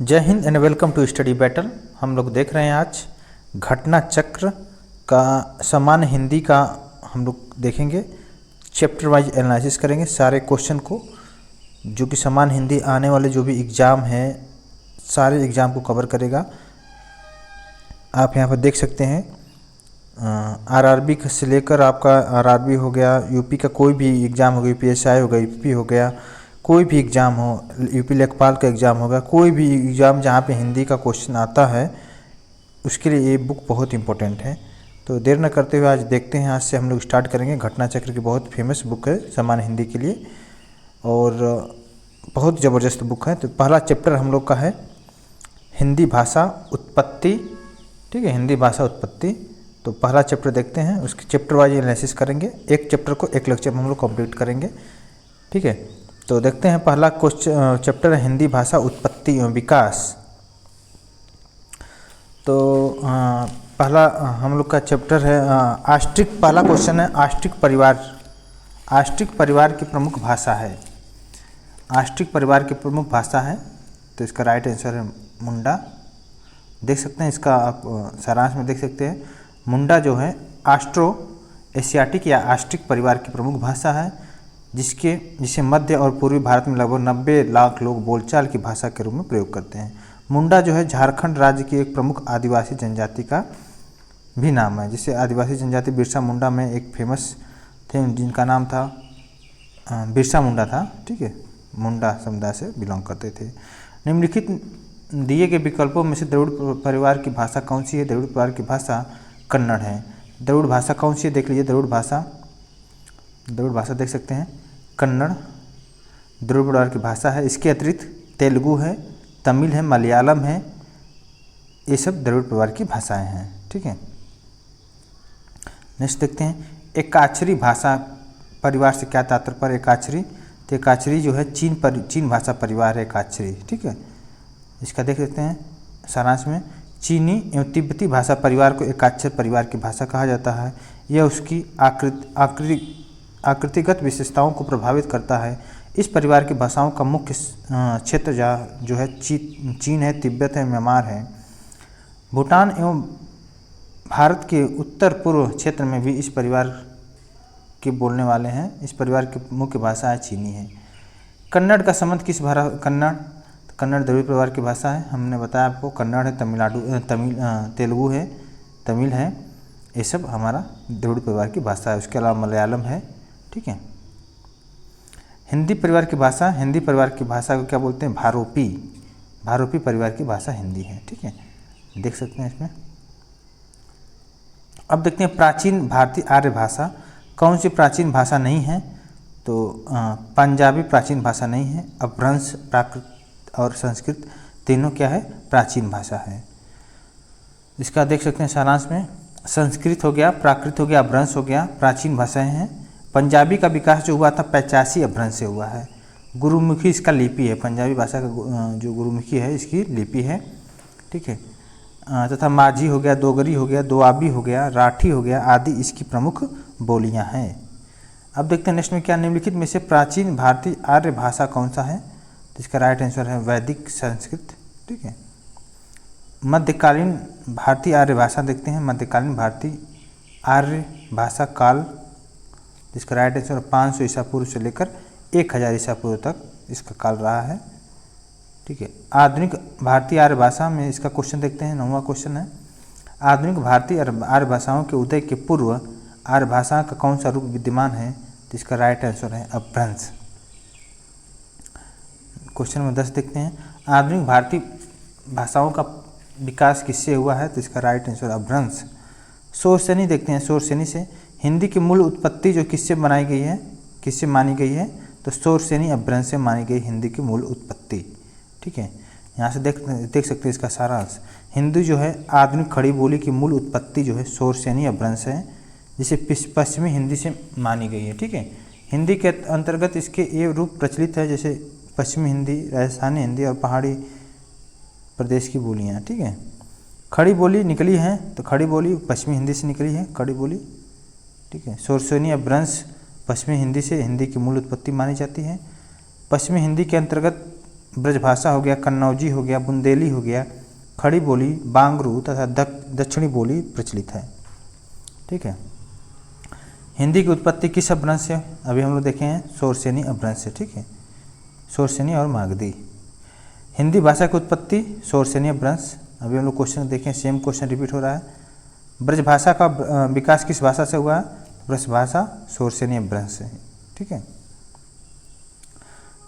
जय Hind and welcome to Study Battle. हम लोग देख रहे हैं आज घटना चक्र का सामान्य हिंदी का हम लोग देखेंगे। चैप्टर वाइज एनालिसिस करेंगे सारे क्वेश्चन को, जो कि सामान्य हिंदी आने वाले जो भी एग्ज़ाम हैं सारे एग्ज़ाम को कवर करेगा। आप यहाँ पर देख सकते हैं आरआरबी से लेकर आपका आरआरबी हो गया, यूपी का कोई भी एग्ज़ाम हो गया, यूपीएसआई हो गया, यूपी हो गया, कोई भी एग्ज़ाम हो, यूपी लेखपाल का एग्ज़ाम होगा, कोई भी एग्ज़ाम जहाँ पे हिंदी का क्वेश्चन आता है उसके लिए ये बुक बहुत इंपॉर्टेंट है। तो देर न करते हुए आज देखते हैं, आज से हम लोग स्टार्ट करेंगे। घटना चक्र की बहुत फेमस बुक है सामान्य हिंदी के लिए और बहुत ज़बरदस्त बुक है। तो पहला चैप्टर हम लोग का है हिंदी भाषा उत्पत्ति। ठीक है, हिंदी भाषा उत्पत्ति। तो पहला चैप्टर देखते हैं, उसके चैप्टर वाइज एनालिसिस करेंगे। एक चैप्टर को एक लेक्चर में हम लोग कंप्लीट करेंगे। ठीक है, तो देखते हैं पहला क्वेश्चन चैप्टर है हिंदी भाषा उत्पत्ति एवं विकास। तो पहला हम लोग का चैप्टर है आष्ट्रिक। पहला क्वेश्चन है आष्ट्रिक परिवार। आष्ट्रिक परिवार की प्रमुख भाषा है। आष्ट्रिक परिवार की प्रमुख भाषा है, तो इसका राइट आंसर है मुंडा। देख सकते हैं इसका आप सारांश में देख सकते हैं। मुंडा जो है आस्ट्रो एशियाटिक या आष्ट्रिक परिवार की प्रमुख भाषा है, जिसे मध्य और पूर्वी भारत में लगभग 90 लाख लोग बोलचाल की भाषा के रूप में प्रयोग करते हैं। मुंडा जो है झारखंड राज्य की एक प्रमुख आदिवासी जनजाति का भी नाम है। जिसे आदिवासी जनजाति बिरसा मुंडा में एक फेमस थे, जिनका नाम था बिरसा मुंडा था। ठीक है, मुंडा समुदाय से बिलोंग करते थे। निम्नलिखित दिए गए विकल्पों में से द्रविड़ परिवार की भाषा कौन सी है? द्रविड़ परिवार की भाषा कन्नड़ है। द्रविड़ भाषा कौन सी है देख लीजिए। द्रविड़ भाषा देख सकते हैं कन्नड़ द्रविड़ परिवार की भाषा है। इसके अतिरिक्त तेलुगु है, तमिल है, मलयालम है, ये सब द्रविड़ परिवार की भाषाएं हैं। ठीक है, नेक्स्ट देखते हैं एकाक्षरी भाषा परिवार से क्या तात्पर्य? एकाक्षरी, तो एकाक्षरी जो है चीन भाषा परिवार है एकाक्षरी। ठीक है, इसका देख सकते हैं सारांश में। चीनी एवं तिब्बती भाषा परिवार को एकाक्षर परिवार की भाषा कहा जाता है। यह उसकी आकृतिगत विशेषताओं को प्रभावित करता है। इस परिवार की भाषाओं का मुख्य क्षेत्र जो है चीन है, तिब्बत है, म्यांमार है। भूटान एवं भारत के उत्तर पूर्व क्षेत्र में भी इस परिवार के बोलने वाले हैं। इस परिवार की मुख्य भाषा है चीनी है। कन्नड़ का संबंध किस भाषा? कन्नड़ द्रविड़ परिवार की भाषा है। हमने बताया आपको कन्नड़ है, तेलुगु है, तमिल है, ये सब हमारा द्रविड़ परिवार की भाषा है। उसके अलावा मलयालम है। ठीक है, हिंदी परिवार की भाषा, हिंदी परिवार की भाषा को क्या बोलते हैं? भारोपी। भारोपी परिवार की भाषा हिंदी है। ठीक है, देख सकते हैं इसमें। अब देखते हैं प्राचीन भारतीय आर्य भाषा कौन सी प्राचीन भाषा नहीं है? तो पंजाबी प्राचीन भाषा नहीं है। अपभ्रंश, प्राकृत और संस्कृत तीनों क्या है? प्राचीन भाषा है। इसका देख सकते हैं सारांश में। संस्कृत हो गया, प्राकृत हो गया, अपभ्रंश हो गया, प्राचीन भाषाएं हैं। पंजाबी का विकास जो हुआ था 85 अपभ्रंश से हुआ है। गुरुमुखी इसका लिपि है। पंजाबी भाषा का जो गुरुमुखी है इसकी लिपि है। ठीक है, तथा माझी हो गया, डोगरी हो गया, दोआबी हो गया, राठी हो गया आदि इसकी प्रमुख बोलियां हैं। अब देखते हैं नेक्स्ट में क्या निम्नलिखित में से प्राचीन भारतीय आर्य भाषा कौन सा है? तो इसका राइट आंसर है वैदिक संस्कृत। ठीक है, मध्यकालीन भारतीय आर्य भाषा देखते हैं। मध्यकालीन भारतीय आर्य भाषा काल, जिसका राइट आंसर 500 ईसा पूर्व से लेकर 1000 ईसा पूर्व तक इसका काल रहा है। ठीक है, आधुनिक भारतीय आर्य भाषा में इसका क्वेश्चन देखते हैं। 9वां क्वेश्चन है आधुनिक भारतीय आर्य भाषाओं के उदय के पूर्व आर्य भाषा का कौन सा रूप विद्यमान है? तो इसका राइट आंसर है अपभ्रंश। क्वेश्चन में 10 देखते हैं आधुनिक भारतीय भाषाओं का विकास किससे हुआ है? तो इसका राइट आंसर अपभ्रंश। शोरसेनी देखते हैं। शोरसेनी से हिंदी की मूल उत्पत्ति जो किससे बनाई गई है, किससे मानी गई है? तो शोरसेनी अपभ्रंश से मानी गई हिंदी की मूल उत्पत्ति। ठीक है, यहाँ से देख सकते हैं इसका सारांश। हिंदी जो है आधुनिक खड़ी बोली की मूल उत्पत्ति जो है शोरसेनी अपभ्रंश है, जिसे पश्चिमी हिंदी से मानी गई है। ठीक है, हिंदी के अंतर्गत इसके ये रूप प्रचलित है जैसे पश्चिमी हिंदी, राजस्थानी हिंदी और पहाड़ी प्रदेश की बोलियाँ। ठीक है, खड़ी बोली निकली है, तो खड़ी बोली पश्चिमी हिंदी से निकली है खड़ी बोली। ठीक है, शोरसेनी अपभ्रंश पश्चिमी हिंदी से हिंदी की मूल उत्पत्ति मानी जाती है। पश्चिमी हिंदी के अंतर्गत ब्रजभाषा हो गया, कन्नौजी हो गया, बुंदेली हो गया, खड़ी बोली, बांगरू तथा दक्षिणी बोली प्रचलित है। ठीक है। हिंदी की उत्पत्ति किस अपभ्रंश से, अभी हम लोग देखे हैं शोरसेनी अपभ्रंश से। ठीक है, शोरसेनी और मागधी। हिंदी भाषा की उत्पत्ति शोरसेनी अपभ्रंश, अभी हम लोग क्वेश्चन देखें, सेम क्वेश्चन रिपीट हो रहा है। ब्रजभाषा का विकास किस भाषा से हुआ, ब्रजभाषा शोरसेनी अपभ्रंश से। ठीक है।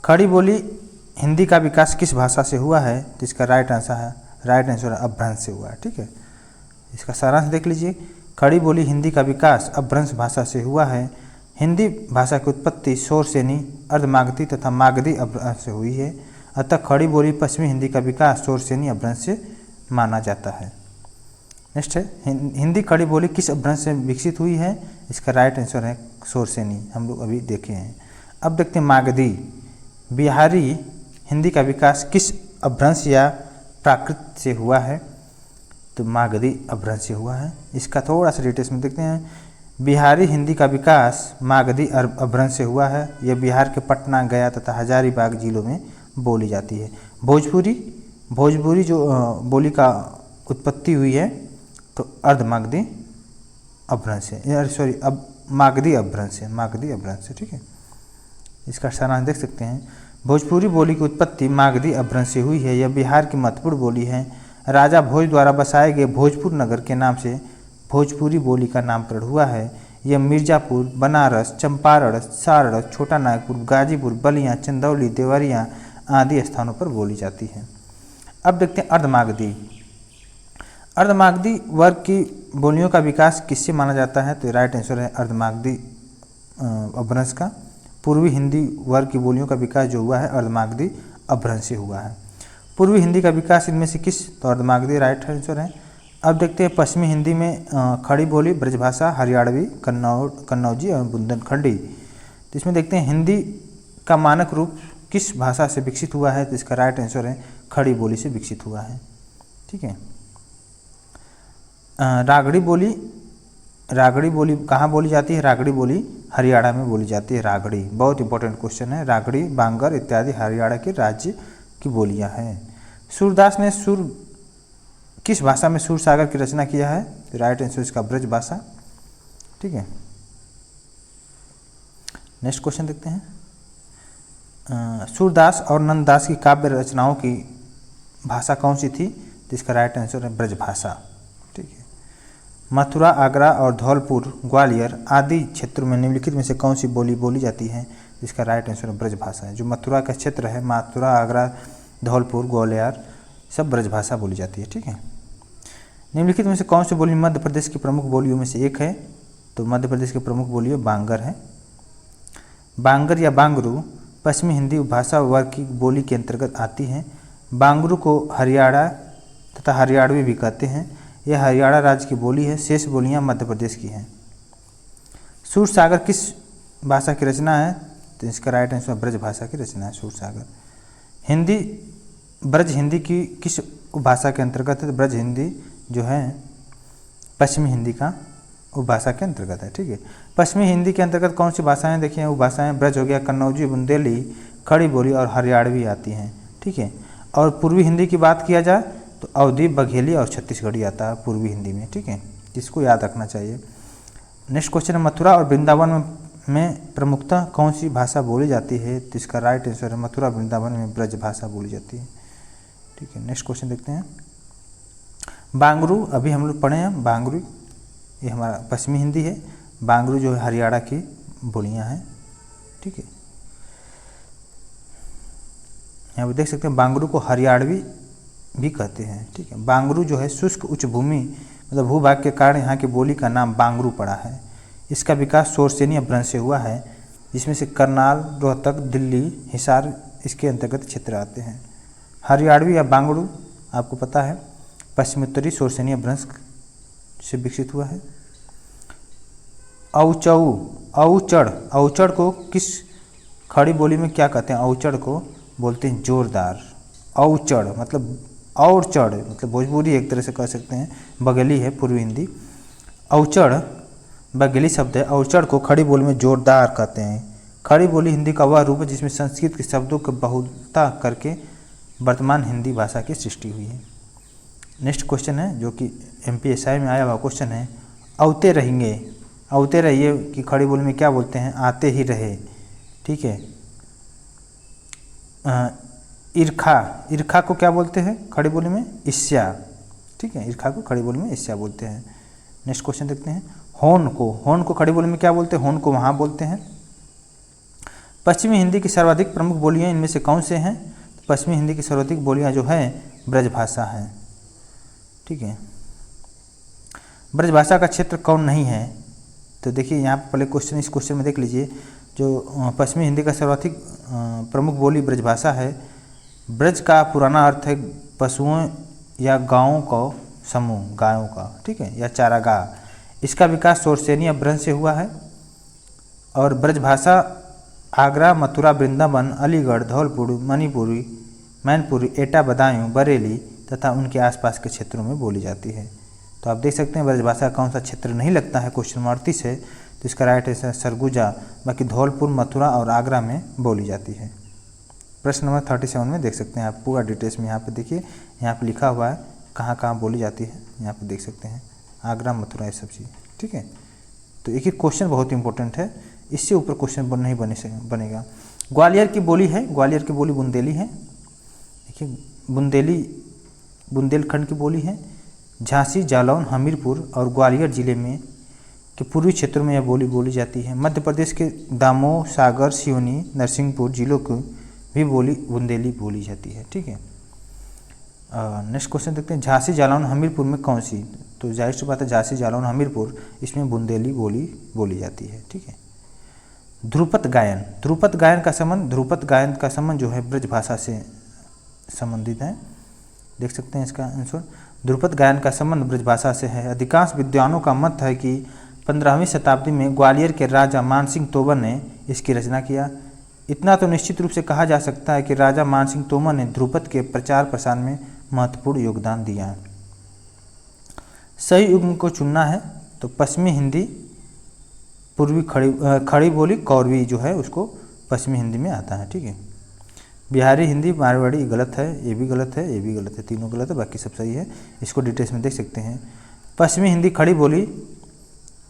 खड़ी बोली हिंदी का विकास किस भाषा से हुआ है, तो इसका राइट आंसर अपभ्रंश से हुआ है। ठीक है, इसका सारांश देख लीजिए। खड़ी बोली हिंदी का विकास अपभ्रंश भाषा से हुआ है। हिंदी भाषा की उत्पत्ति शोरसेनी, अर्धमागधी तथा मागधी अपभ्रंश से हुई है। अतः खड़ी बोली पश्चिमी हिंदी का विकास शोरसेनी अपभ्रंश से माना जाता है। नेक्स्ट है, हिंदी खड़ी बोली किस अपभ्रंश से विकसित हुई है, इसका राइट आंसर है शोरसेनी, हम लोग अभी देखे हैं। अब देखते हैं मागधी। बिहारी हिंदी का विकास किस अपभ्रंश या प्राकृत से हुआ है, तो मागधी अपभ्रंश से हुआ है। इसका थोड़ा सा डिटेल्स में देखते हैं। बिहारी हिंदी का विकास मागधी अपभ्रंश से हुआ है। यह बिहार के पटना, गया तथा हजारीबाग जिलों में बोली जाती है। भोजपुरी जो बोली का उत्पत्ति हुई है तो अर्धमागधी अपभ्रंश है, सॉरी अब मागधी अपभ्रंश है। ठीक है, इसका सारांश देख सकते हैं। भोजपुरी बोली की उत्पत्ति मागधी अपभ्रंश से हुई है। यह बिहार की महत्वपूर्ण बोली है। राजा भोज द्वारा बसाए गए भोजपुर नगर के नाम से भोजपुरी बोली का नामकरण हुआ है। यह मिर्जापुर, बनारस, चंपारण, सारण, छोटा नागपुर, गाजीपुर, बलिया, चंदौली, देवरिया आदि स्थानों पर बोली जाती है। अब देखते हैं अर्धमागधी। अर्धमागधी वर्ग की बोलियों का विकास किससे माना जाता है, तो राइट आंसर है अर्धमागधी अपभ्रंश का। पूर्वी हिंदी वर्ग की बोलियों का विकास जो हुआ है अर्धमागधी अपभ्रंश से हुआ है। पूर्वी हिंदी का विकास इनमें से किस, तो अर्धमागधी राइट आंसर है। अब देखते हैं पश्चिमी हिंदी में खड़ी बोली, ब्रजभाषा, हरियाणवी, कन्नौजी और बुंदेलखंडी। तो इसमें देखते हैं हिंदी का मानक रूप किस भाषा से विकसित हुआ है, तो इसका राइट आंसर है खड़ी बोली से विकसित हुआ है। ठीक है। रागड़ी बोली कहाँ बोली जाती है, रागड़ी बोली हरियाणा में बोली जाती है। रागड़ी बहुत इंपॉर्टेंट क्वेश्चन है। रागड़ी, बांगर इत्यादि हरियाणा के राज्य की बोलियां हैं। सूरदास ने किस भाषा में सूरसागर की रचना किया है, तो राइट आंसर इसका ब्रज भाषा। ठीक है, नेक्स्ट क्वेश्चन देखते हैं। सूरदास और नंददास की काव्य रचनाओं की भाषा कौन सी थी, तो इसका राइट आंसर है ब्रज भाषा। ठीक है। मथुरा, आगरा और धौलपुर, ग्वालियर आदि क्षेत्रों में निम्नलिखित में से कौन सी बोली बोली जाती है, इसका राइट आंसर ब्रज भाषा है। जो मथुरा का क्षेत्र है, मथुरा, आगरा, धौलपुर, ग्वालियर, सब ब्रज भाषा बोली जाती है। ठीक है। निम्नलिखित में से कौन सी बोली मध्य प्रदेश की प्रमुख बोलियों में से एक है, तो मध्य प्रदेश की प्रमुख बोली बांगर है। बांगर या बांगरू पश्चिमी हिंदी भाषा वर्ग की बोली के अंतर्गत आती है। बांगरू को हरियाणा तथा हरियाणवी भी कहते हैं। यह हरियाणा राज्य की बोली है। शेष बोलियां मध्य प्रदेश की हैं। सूरसागर किस भाषा की रचना है, तो इसका राइट आंसर ब्रज भाषा की रचना है सूरसागर। हिंदी ब्रज हिंदी की किस भाषा के अंतर्गत है, तो ब्रज हिंदी जो है पश्चिमी हिंदी का उपभाषा के अंतर्गत है। ठीक है। पश्चिमी हिंदी के अंतर्गत कौन सी भाषाएं देखिए, उपभाषाएं ब्रज हो गया, कन्नौजी, बुंदेली, खड़ी बोली और हरियाणवी आती हैं। ठीक है। और पूर्वी हिंदी की बात किया जाए तो अवधी, बघेली और छत्तीसगढ़ी आता है पूर्वी हिंदी में। ठीक है, इसको याद रखना चाहिए। नेक्स्ट क्वेश्चन है, मथुरा और वृंदावन में प्रमुखतः कौन सी भाषा बोली जाती है, तो इसका राइट आंसर है मथुरा वृंदावन में ब्रज भाषा बोली जाती है। ठीक है। नेक्स्ट क्वेश्चन देखते हैं। बांगरू अभी हम लोग पढ़े हैं। बांगरू ये हमारा पश्चिमी हिंदी है। बांगरू जो है हरियाणा की बोलियां हैं। ठीक है। यहाँ पर देख सकते हैं बांगरू को हरियाणवी भी कहते हैं। ठीक है। बांगरू जो है शुष्क उच्च भूमि मतलब भूभाग के कारण यहाँ की बोली का नाम बांगरू पड़ा है। इसका विकास शोरसेनी अपभ्रंश से हुआ है, जिसमें से करनाल, रोहतक, दिल्ली, हिसार इसके अंतर्गत क्षेत्र आते हैं। हरियाणवी या बांगरू आपको पता है पश्चिमोत्तरी शोरसेनी अपभ्रंश से विकसित हुआ है। औचड़ को किस खड़ी बोली में क्या कहते हैं, औचड़ को बोलते हैं जोरदार। औचड़ मतलब और चढ़ मतलब भोजपुरी एक तरह से कह सकते हैं, बगली है पूर्वी हिंदी। औचड़ बगली शब्द है। औचड़ को खड़ी बोली में जोरदार कहते हैं। खड़ी बोली हिंदी का वह रूप है जिसमें संस्कृत के शब्दों की बहुलता करके वर्तमान हिंदी भाषा की सृष्टि हुई है। नेक्स्ट क्वेश्चन है जो कि MPSI में आया हुआ क्वेश्चन है, औते रहेंगे, औते रहिए कि खड़ी बोली में क्या बोलते हैं, आते ही रहे। ठीक है। ईर्खा, ईर्खा को क्या बोलते हैं खड़ी बोली में, ईर्ष्या। ठीक है, ईर्खा को खड़ी बोली में ईर्ष्या बोलते हैं। नेक्स्ट क्वेश्चन देखते हैं, होन को खड़ी बोली में क्या बोलते हैं, होन को वहाँ बोलते हैं। पश्चिमी हिंदी की सर्वाधिक प्रमुख बोलियाँ इनमें से कौन से हैं, पश्चिमी हिंदी की सर्वाधिक बोलियाँ जो हैं ब्रजभाषा हैं। ठीक है। ब्रजभाषा का क्षेत्र कौन नहीं है, तो देखिए यहाँ पर पहले क्वेश्चन, इस क्वेश्चन में देख लीजिए, जो पश्चिमी हिंदी का सर्वाधिक प्रमुख बोली ब्रजभाषा है। ब्रज का पुराना अर्थ है पशुओं या गायों का समूह, गायों का, ठीक है, या चारागाह। इसका विकास सोरसेनी अपभ्रंश से हुआ है। और ब्रजभाषा आगरा, मथुरा, वृंदावन, अलीगढ़, धौलपुर, मणिपुरी, मैनपुरी, एटा, बदायूं, बरेली तथा उनके आसपास के क्षेत्रों में बोली जाती है। तो आप देख सकते हैं ब्रजभाषा कौन सा क्षेत्र नहीं लगता है, क्वेश्चन नंबर 38 है, तो इसका राइट आंसर सरगुजा। बाकी धौलपुर, मथुरा और आगरा में बोली जाती है। प्रश्न नंबर 37 में देख सकते हैं आप पूरा डिटेल्स में, यहाँ पे देखिए, यहाँ पे लिखा हुआ है कहाँ कहाँ बोली जाती है, यहाँ पे देख सकते हैं, आगरा, मथुरा, ये सब चीज़। ठीक है। तो एक एक क्वेश्चन बहुत इंपॉर्टेंट है, इससे ऊपर क्वेश्चन नहीं बनेगा। ग्वालियर की बोली है, ग्वालियर की बोली बुंदेली है। देखिए बुंदेलखंड की बोली है। झांसी, जालौन, हमीरपुर और ग्वालियर जिले में के पूर्वी क्षेत्रों में यह बोली बोली जाती है। मध्य प्रदेश के दामोह, सागर, सिवनी, नरसिंहपुर जिलों को भी बोली बुंदेली बोली जाती है। ठीक है। नेक्स्ट क्वेश्चन देखते हैं, झांसी, जालौन, हमीरपुर में कौन सी, तो जाहिर सी बात है झांसी, जालौन, हमीरपुर, इसमें बुंदेली बोली जाती है। ठीक है। ध्रुपद गायन, ध्रुपद गायन का संबंध जो है ब्रजभाषा से संबंधित है। देख सकते हैं इसका आंसर, ध्रुपद गायन का संबंध ब्रजभाषा से है। अधिकांश विद्वानों का मत है कि 15वीं शताब्दी में ग्वालियर के राजा मानसिंह तोमर ने इसकी रचना किया। इतना तो निश्चित रूप से कहा जा सकता है कि राजा मानसिंह तोमर ने ध्रुपद के प्रचार प्रसार में महत्वपूर्ण योगदान दिया। सही युग्म को चुनना है, तो पश्चिमी हिंदी पूर्वी खड़ी बोली कौरवी जो है उसको पश्चिमी हिंदी में आता है। ठीक है। बिहारी हिंदी मारवाड़ी गलत है, ये भी गलत है, ये भी गलत है, तीनों गलत है, बाकी सब सही है। इसको डिटेल्स में देख सकते हैं। पश्चिमी हिंदी खड़ी बोली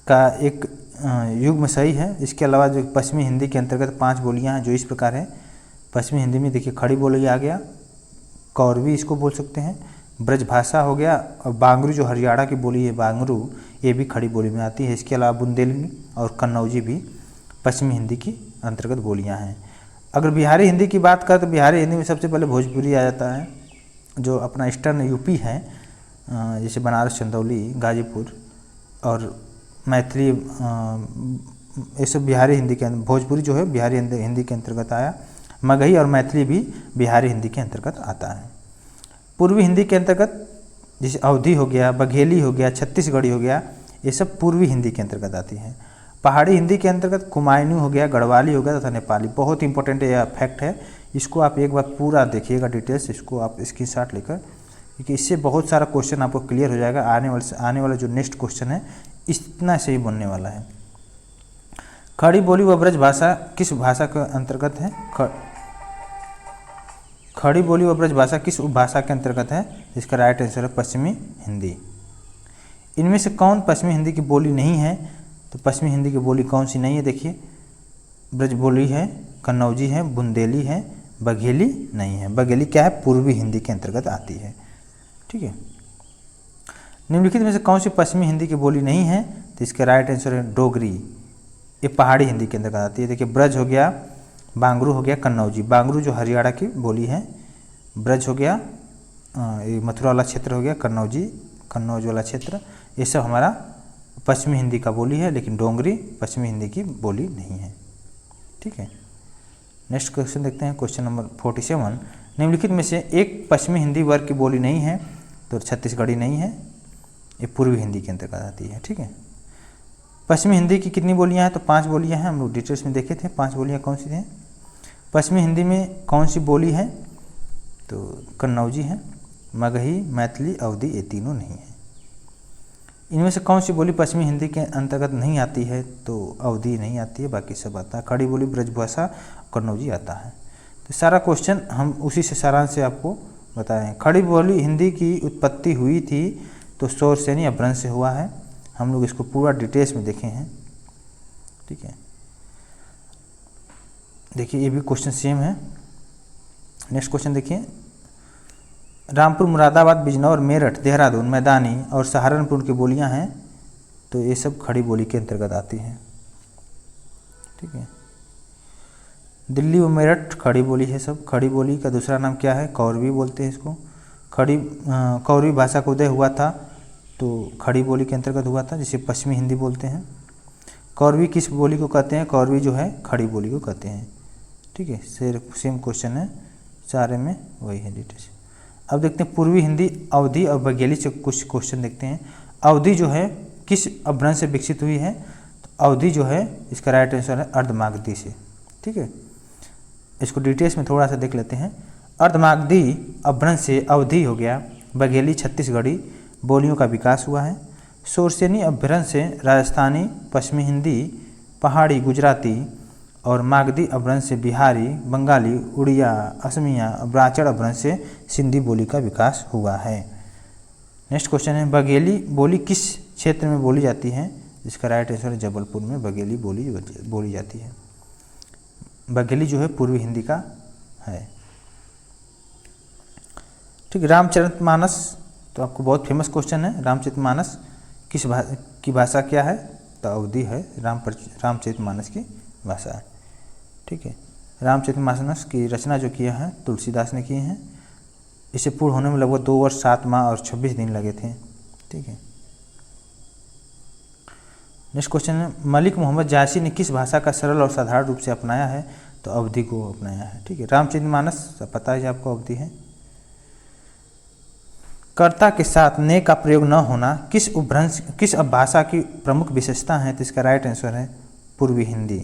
का एक युग्म सही है। इसके अलावा जो पश्चिमी हिंदी के अंतर्गत 5 बोलियां हैं जो इस प्रकार हैं। पश्चिमी हिंदी में देखिए खड़ी बोली आ गया, कौरवी इसको बोल सकते हैं, ब्रजभाषा हो गया, और बांगरू जो हरियाणा की बोली है बांगरू, ये भी खड़ी बोली में आती है। इसके अलावा बुंदेली और कन्नौजी भी पश्चिमी हिंदी की अंतर्गत बोलियाँ हैं। अगर बिहारी हिंदी की बात करें तो बिहारी हिंदी में सबसे पहले भोजपुरी आ जाता है, जो अपना ईस्टर्न यूपी है, जैसे बनारस, चंदौली, गाजीपुर, और मैथिली, ये सब बिहारी हिंदी के, भोजपुरी जो है बिहारी हिंदी के अंतर्गत आया। मगही और मैथिली भी बिहारी हिंदी के अंतर्गत आता है। पूर्वी हिंदी के अंतर्गत जैसे अवधी हो गया, बघेली हो गया, छत्तीसगढ़ी हो गया, ये सब पूर्वी हिंदी के अंतर्गत आती हैं। पहाड़ी हिंदी के अंतर्गत कुमायूनी हो गया, गढ़वाली हो गया तथा नेपाली। बहुत इंपॉर्टेंट यह फैक्ट है, इसको आप एक बार पूरा देखिएगा डिटेल्स, इसको आप स्क्रीनशॉट लेकर, क्योंकि इससे बहुत सारा क्वेश्चन आपको क्लियर हो जाएगा। आने वाला जो नेक्स्ट क्वेश्चन है इतना से ही बनने वाला है। खड़ी बोली व ब्रज भाषा किस भाषा के अंतर्गत है, खड़ी बोली व ब्रज भाषा किस उपभाषा के अंतर्गत है, इसका राइट आंसर है पश्चिमी हिंदी। इनमें से कौन पश्चिमी हिंदी की बोली नहीं है, तो पश्चिमी हिंदी की बोली कौन सी नहीं है, देखिए ब्रज बोली है, कन्नौजी है, बुंदेली है, बघेली नहीं है। बघेली क्या है, पूर्वी हिंदी के अंतर्गत आती है। ठीक है। निम्नलिखित में से कौन सी पश्चिमी हिंदी की बोली नहीं है, तो इसका राइट आंसर है डोगरी, ये पहाड़ी हिंदी के अंतर्गत आती है। देखिए ब्रज हो गया, बांगरू हो गया, कन्नौजी, बांगरू जो हरियाणा की बोली है, ब्रज हो गया, ये मथुरा वाला क्षेत्र हो गया, कन्नौज वाला क्षेत्र, ये सब हमारा पश्चिमी हिंदी का बोली है, लेकिन डोंगरी पश्चिमी हिंदी की बोली नहीं है। ठीक है। नेक्स्ट क्वेश्चन देखते हैं, क्वेश्चन नंबर 47। निम्नलिखित में से एक पश्चिमी हिंदी वर्ग की बोली नहीं है, तो छत्तीसगढ़ी नहीं है, ये पूर्वी हिंदी के अंतर्गत आती है। ठीक है। पश्चिमी हिंदी की कितनी बोलियां हैं, तो 5 बोलियां हैं, हम लोग डिटेल्स में देखे थे 5 बोलियां कौन सी हैं। पश्चिमी हिंदी में कौन सी बोली है, तो कन्नौजी है, मगही, मैथिली, अवधी, ये तीनों नहीं है। इनमें से कौन सी बोली पश्चिमी हिंदी के अंतर्गत नहीं आती है, तो अवधी नहीं आती है, बाकी सब आता है। खड़ी बोली ब्रजभाषा, कन्नौजी आता है। तो सारा क्वेश्चन हम उसी से सारांश से आपको बताएं। खड़ी बोली हिंदी की उत्पत्ति हुई थी तो शौरसेनी अपभ्रंश से हुआ है। हम लोग इसको पूरा डिटेल्स में देखे हैं, ठीक है। देखिए ये भी क्वेश्चन सेम है। नेक्स्ट क्वेश्चन देखिए, रामपुर, मुरादाबाद, बिजनौर, मेरठ, देहरादून, मैदानी और सहारनपुर की बोलियां हैं, तो ये सब खड़ी बोली के अंतर्गत आती हैं, ठीक है। दिल्ली व मेरठ खड़ी बोली है सब। खड़ी बोली का दूसरा नाम क्या है? कौरवी बोलते हैं इसको। कौरवी भाषा का उदय हुआ था तो खड़ी बोली के अंतर्गत हुआ था, जिसे पश्चिमी हिंदी बोलते हैं। कौरवी किस बोली को कहते हैं? कौरवी जो है खड़ी बोली को कहते हैं, ठीक है। सेम क्वेश्चन है, सारे में वही है डिटेल्स। अब देखते हैं पूर्वी हिंदी, अवधी और बघेली से कुछ क्वेश्चन देखते हैं। अवधी जो है किस अपभ्रंश से विकसित हुई है? तो अवधी जो है इसका राइट आंसर है अर्धमागधी से, ठीक है। इसको डिटेल्स में थोड़ा सा देख लेते हैं। अर्धमागधी अपभ्रंश से अवधी हो गया। बघेली छत्तीसगढ़ी बोलियों का विकास हुआ है। शौरसेनी अपभ्रंश से राजस्थानी, पश्चिमी हिंदी, पहाड़ी, गुजराती और मागधी अपभ्रंश से बिहारी, बंगाली, उड़िया, असमिया, ब्राह्मण अपभ्रंश से सिंधी बोली का विकास हुआ है। नेक्स्ट क्वेश्चन है, बघेली बोली किस क्षेत्र में बोली जाती है? इसका राइट आंसर है जबलपुर में बघेली बोली जाती है। बघेली जो है पूर्वी हिंदी का है, ठीक। रामचरितमानस, तो आपको बहुत फेमस क्वेश्चन है। रामचरितमानस की भाषा क्या है? तो अवधी है रामचरितमानस की भाषा है, ठीक है। रामचरितमानस की रचना जो किया है तुलसीदास ने किए हैं। इसे पूर्ण होने में लगभग 2 वर्ष 7 माह और 26 दिन लगे थे, ठीक है। नेक्स्ट क्वेश्चन है, मलिक मोहम्मद जायसी ने किस भाषा का सरल और साधारण रूप से अपनाया है? तो अवधी को अपनाया है, ठीक है। रामचरितमानस पता है आपको अवधी है। कर्ता के साथ ने का प्रयोग न होना किस भाषा की प्रमुख विशेषता है? तो इसका राइट आंसर है पूर्वी हिंदी,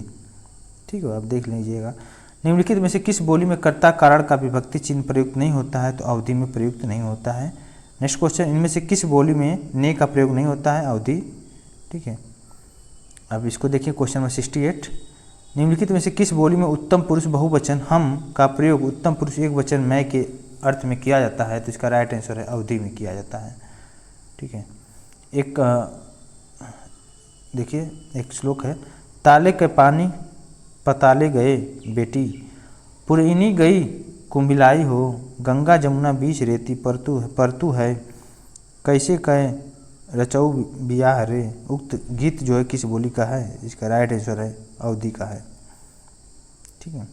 ठीक है। आप देख लीजिएगा। निम्नलिखित में से किस बोली में कर्ता कारण का विभक्ति चिन्ह प्रयुक्त नहीं होता है? तो अवधी में प्रयुक्त नहीं होता है। नेक्स्ट क्वेश्चन, इनमें से किस बोली में ने का प्रयोग नहीं होता है? अवधी, ठीक है। अब इसको देखिए क्वेश्चन नंबर 68, निम्नलिखित में से किस बोली में उत्तम पुरुष बहुवचन हम का प्रयोग उत्तम पुरुष एक वचन मैं के अर्थ में किया जाता है? तो इसका राइट आंसर है अवधी में किया जाता है, ठीक है। एक देखिए एक श्लोक है, ताले के पानी पताले गए बेटी, पुरैनी गई कुंभिलाई हो, गंगा जमुना बीच रेती परतू है, कैसे कहे रचऊ बियाह रे। उक्त गीत जो है किस बोली का है? इसका राइट आंसर है अवधी का है, ठीक है।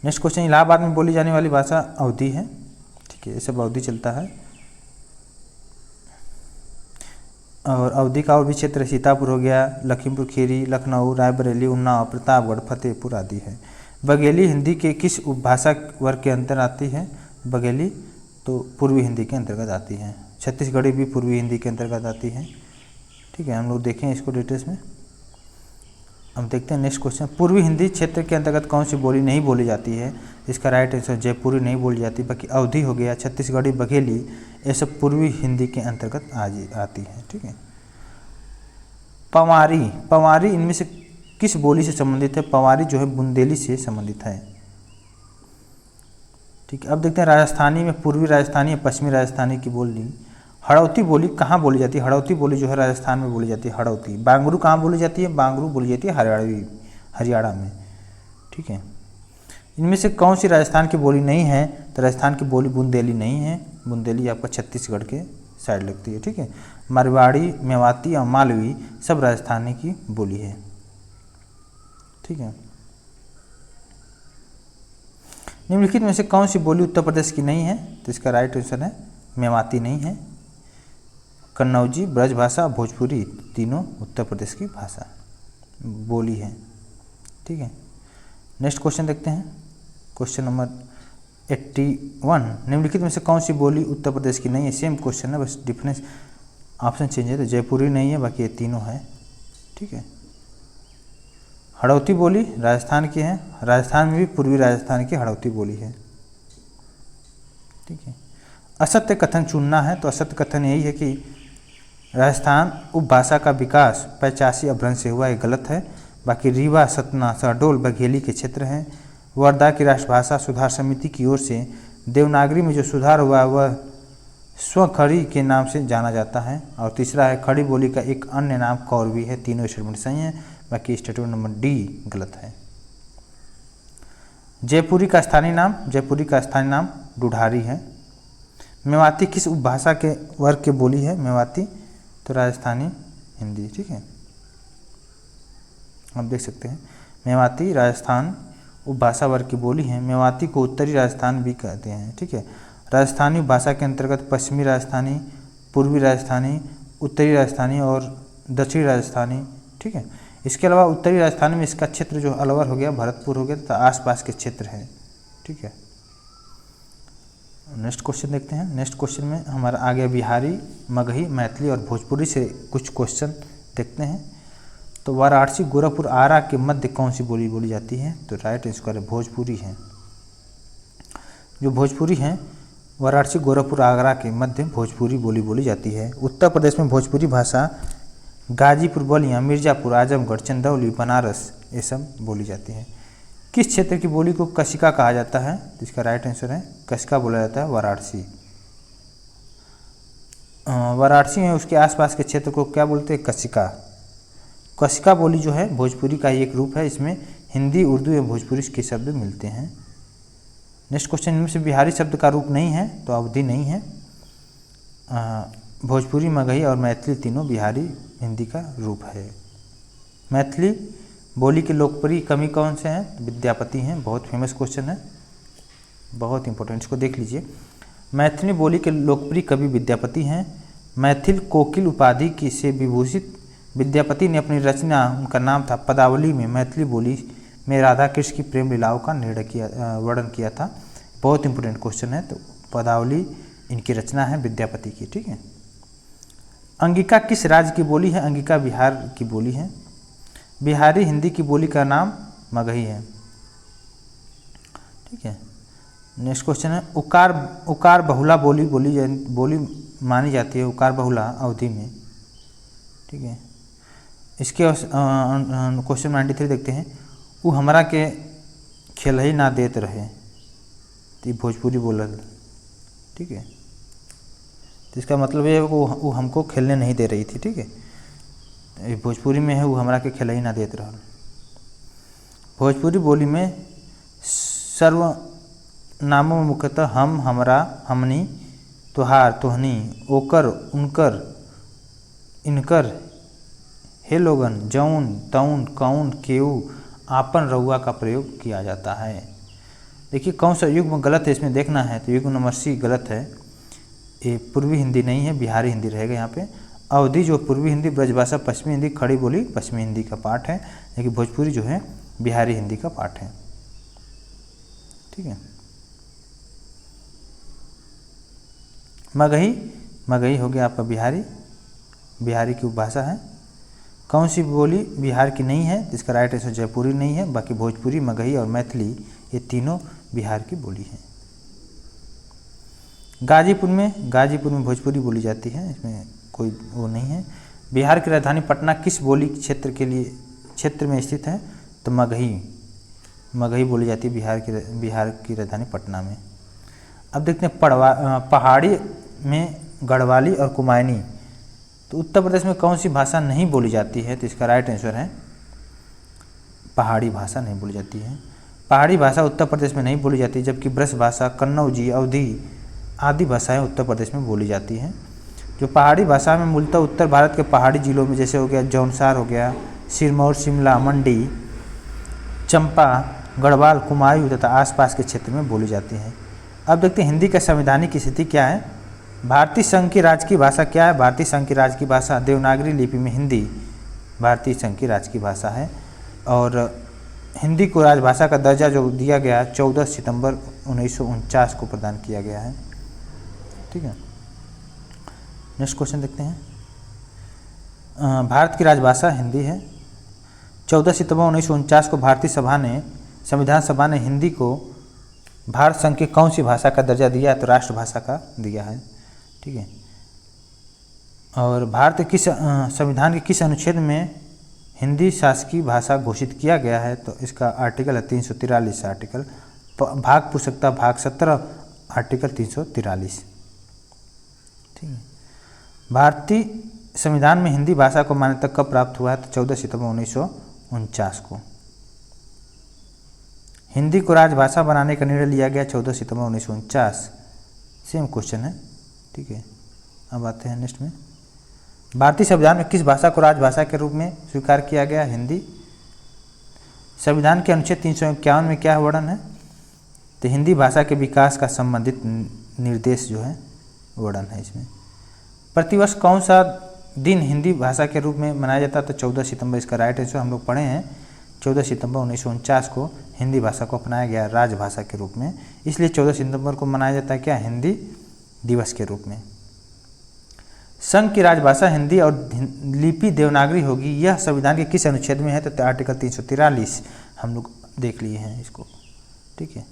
नेक्स्ट क्वेश्चन, इलाहाबाद में बोली जाने वाली भाषा अवधी है, ठीक है। ये सब अवधी चलता है। और अवधी का और भी क्षेत्र सीतापुर हो गया, लखीमपुर खीरी, लखनऊ, रायबरेली, उन्नाव, प्रतापगढ़, फतेहपुर आदि है। बघेली हिंदी के किस उपभाषा वर्ग के अंतर्गत आती है? बघेली तो पूर्वी हिंदी के अंतर्गत आती है। छत्तीसगढ़ी भी पूर्वी हिंदी के अंतर्गत आती है, ठीक है। हम लोग देखें इसको डिटेल्स में। हम देखते हैं नेक्स्ट क्वेश्चन, पूर्वी हिंदी क्षेत्र के अंतर्गत कौन सी बोली नहीं बोली जाती है? इसका राइट आंसर जयपुरी नहीं बोली जाती, बाकी अवधी हो गया, छत्तीसगढ़ी, बघेली, ये सब पूर्वी हिंदी के अंतर्गत आती है, ठीक है। पवारी इनमें से किस बोली से संबंधित है? पवारी जो है बुंदेली से संबंधित है, ठीक है। अब देखते हैं राजस्थानी में पूर्वी राजस्थानी या पश्चिमी राजस्थानी की बोली। हड़ौती बोली कहाँ बोली जाती है? हड़ौती बोली जो है राजस्थान में बोली जाती है, हड़ौती। बांगरू कहाँ बोली जाती है? बांगरू बोली जाती है हरियाणा में, ठीक है। इनमें से कौन सी राजस्थान की बोली नहीं है? तो राजस्थान की बोली बुंदेली नहीं है। बुंदेली आपका छत्तीसगढ़ के साइड लगती है, ठीक है। मारवाड़ी, मेवाती और मालवी सब राजस्थानी की बोली है, ठीक है। निम्नलिखित में से कौन सी बोली उत्तर प्रदेश की नहीं है? तो इसका राइट आंसर है मेवाती नहीं है। कन्नौजी, ब्रजभाषा, भोजपुरी तीनों उत्तर प्रदेश की भाषा बोली है, ठीक है। नेक्स्ट क्वेश्चन देखते हैं, क्वेश्चन नंबर 81, निम्नलिखित में से कौन सी बोली उत्तर प्रदेश की नहीं है? सेम क्वेश्चन है, बस डिफरेंस ऑप्शन चेंज है। तो जयपुरी नहीं है, बाकी ये तीनों है, ठीक है। हड़ौती बोली राजस्थान की है, राजस्थान में भी पूर्वी राजस्थान की हड़ौती बोली है, ठीक है। असत्य कथन चुनना है, तो असत्य कथन यही है कि राजस्थान उपभाषा का विकास 85 अपभ्रंश से हुआ, ये गलत है। बाकी रीवा, सतना, शहडोल, बघेली के क्षेत्र हैं। वर्धा की राष्ट्रभाषा सुधार समिति की ओर से देवनागरी में जो सुधार हुआ वह स्वखड़ी के नाम से जाना जाता है। और तीसरा है खड़ी बोली का एक अन्य नाम कौरवी है। तीनों स्टेटमेंट सही हैं, बाकी स्टेटमेंट नंबर डी गलत है। जयपुरी का स्थानीय नाम ढूढ़ारी है। मेवाती किस उपभाषा के वर्ग की बोली है? मेवाती तो राजस्थानी हिंदी, ठीक है। आप देख सकते हैं मेवाती राजस्थान उपभाषा वर्ग की बोली है। मेवाती को उत्तरी राजस्थान भी कहते हैं, ठीक है। राजस्थानी उपभाषा के अंतर्गत पश्चिमी राजस्थानी, पूर्वी राजस्थानी, उत्तरी राजस्थानी और दक्षिणी राजस्थानी, ठीक है। इसके अलावा उत्तरी राजस्थानी में इसका क्षेत्र जो अलवर हो गया, भरतपुर हो गया तथा आसपास के क्षेत्र हैं, ठीक है। नेक्स्ट क्वेश्चन देखते हैं। नेक्स्ट क्वेश्चन में हमारा आ गया बिहारी, मगही, मैथिली और भोजपुरी से कुछ क्वेश्चन देखते हैं। तो वाराणसी, गोरखपुर, आरा के मध्य कौन सी बोली बोली जाती है? तो राइट आंसर भोजपुरी है। जो भोजपुरी है वाराणसी, गोरखपुर, आगरा के मध्य भोजपुरी बोली जाती है। उत्तर प्रदेश में भोजपुरी भाषा गाजीपुर, बलिया, मिर्ज़ापुर, आजमगढ़, चंदौली, बनारस ये सब बोली जाती है। किस क्षेत्र की बोली को कशिका कहा जाता है? इसका राइट आंसर है कशिका बोला जाता है वाराणसी। वाराणसी में उसके आसपास के क्षेत्र को क्या बोलते हैं? कशिका। कशिका बोली जो है भोजपुरी का ही एक रूप है। इसमें हिंदी, उर्दू या भोजपुरी के शब्द मिलते हैं। नेक्स्ट क्वेश्चन में से बिहारी शब्द का रूप नहीं है तो अवधि नहीं है। भोजपुरी, मगही और मैथिली तीनों बिहारी हिंदी का रूप है। मैथिली बोली के लोकप्रिय कवि कौन से हैं? विद्यापति हैं। बहुत फेमस क्वेश्चन है, बहुत इंपॉर्टेंट, इसको देख लीजिए। मैथिली बोली के लोकप्रिय कवि विद्यापति हैं। मैथिल कोकिल उपाधि की से विभूषित विद्यापति ने अपनी रचना, उनका नाम था पदावली में मैथिली बोली में राधा कृष्ण की प्रेम लीलाओं का वर्णन किया था। बहुत इंपॉर्टेंट क्वेश्चन है। तो पदावली इनकी रचना है विद्यापति की, ठीक है। अंगिका किस राज्य की बोली है? अंगिका बिहार की बोली है। बिहारी हिंदी की बोली का नाम मगही है, ठीक है। नेक्स्ट क्वेश्चन है उकार बहुला बोली मानी जाती है। उकार बहुला अवधि में, ठीक है। इसके क्वेश्चन 93 देखते हैं। वो हमरा के खेलही ना देत रहे, तो भोजपुरी बोलल, ठीक है। तो इसका मतलब ये है वो हमको खेलने नहीं दे रही थी, ठीक है। भोजपुरी में है वो हमरा के खेलही ना देत रहल। भोजपुरी बोली में सर्वनामों में मुख्यतः हम, हमरा, हमनी, तुहार, तुहनी, ओकर, उनकर, इनकर, हे लोगन, जौन, तौन, कौन, केऊ, आपन, रउआ का प्रयोग किया जाता है। देखिए कौन सा युग्म गलत है इसमें देखना है। तो युग्म नंबर सी गलत है। ये पूर्वी हिंदी नहीं है, बिहारी हिंदी रहेगा यहाँ पे। अवधि जो पूर्वी हिंदी, ब्रजभाषा पश्चिमी हिंदी, खड़ी बोली पश्चिमी हिंदी का पार्ट है, लेकिन भोजपुरी जो है बिहारी हिंदी का पार्ट है, ठीक है। मगही हो गया आपका बिहारी की उपभाषा है। कौन सी बोली बिहार की नहीं है? इसका राइट आंसर जयपुरी नहीं है। बाकी भोजपुरी, मगही और मैथिली ये तीनों बिहार की बोली है। गाजीपुर में भोजपुरी बोली जाती है, इसमें कोई वो नहीं है। बिहार की राजधानी पटना किस बोली क्षेत्र में स्थित है? तो मगही बोली जाती है बिहार की राजधानी पटना में। अब देखते हैं पहाड़ी में गढ़वाली और कुमायूनी। तो उत्तर प्रदेश में कौन सी भाषा नहीं बोली जाती है? तो इसका राइट आंसर है पहाड़ी भाषा नहीं बोली जाती है। पहाड़ी भाषा उत्तर प्रदेश में नहीं बोली जाती, जबकि ब्रज भाषा, कन्नौजी, अवधी आदि भाषाएं उत्तर प्रदेश में बोली जाती हैं। जो पहाड़ी भाषा में मूलतः उत्तर भारत के पहाड़ी जिलों में जैसे हो गया जौनसार हो गया, सिरमौर, शिमला, मंडी, चंपा, गढ़वाल, कुमायूं तथा आसपास के क्षेत्र में बोली जाती हैं। अब देखते हैं हिंदी का संवैधानिक स्थिति क्या है। भारतीय संघ की राजकीय भाषा क्या है? भारतीय संघ की राजकीय भाषा देवनागरी लिपि में हिंदी भारतीय संघ की राजकीय भाषा है। और हिंदी को राजभाषा का दर्जा जो दिया गया 14 सितंबर 1949 को प्रदान किया गया है, ठीक है। नेक्स्ट क्वेश्चन देखते हैं। भारत की राजभाषा हिंदी है। 14 सितंबर 1949 को भारतीय संविधान सभा ने हिंदी को भारत संघ की कौन सी भाषा का दर्जा दिया है? तो राष्ट्रभाषा का दिया है, ठीक है। और भारत के संविधान के किस अनुच्छेद में हिंदी शासकीय भाषा घोषित किया गया है, तो इसका आर्टिकल है 343 आर्टिकल। भाग पूछ सकता, भाग 17 आर्टिकल 343। ठीक है। भारतीय संविधान में हिंदी भाषा को मान्यता कब प्राप्त हुआ है, तो 14 सितंबर 1949 को। हिंदी को राजभाषा बनाने का निर्णय लिया गया 14 सितंबर 1949। सेम क्वेश्चन है। ठीक है, अब आते हैं नेक्स्ट में। भारतीय संविधान में किस भाषा को राजभाषा के रूप में स्वीकार किया गया, हिंदी। संविधान के अनुच्छेद 351 में क्या वर्णन है, तो हिंदी भाषा के विकास का संबंधित निर्देश जो है वर्णन है इसमें। प्रतिवर्ष कौन सा दिन हिंदी भाषा के रूप में मनाया जाता है, तो 14 सितंबर इसका राइट आंसर। हम लोग पढ़े हैं 14 सितंबर 1949 को हिंदी भाषा को अपनाया गया राजभाषा के रूप में, इसलिए 14 सितंबर को मनाया जाता है क्या, हिंदी दिवस के रूप में। संघ की राजभाषा हिंदी और लिपि देवनागरी होगी, यह संविधान के किस अनुच्छेद में है, तो आर्टिकल 343 हम लोग देख लिए हैं इसको। ठीक है,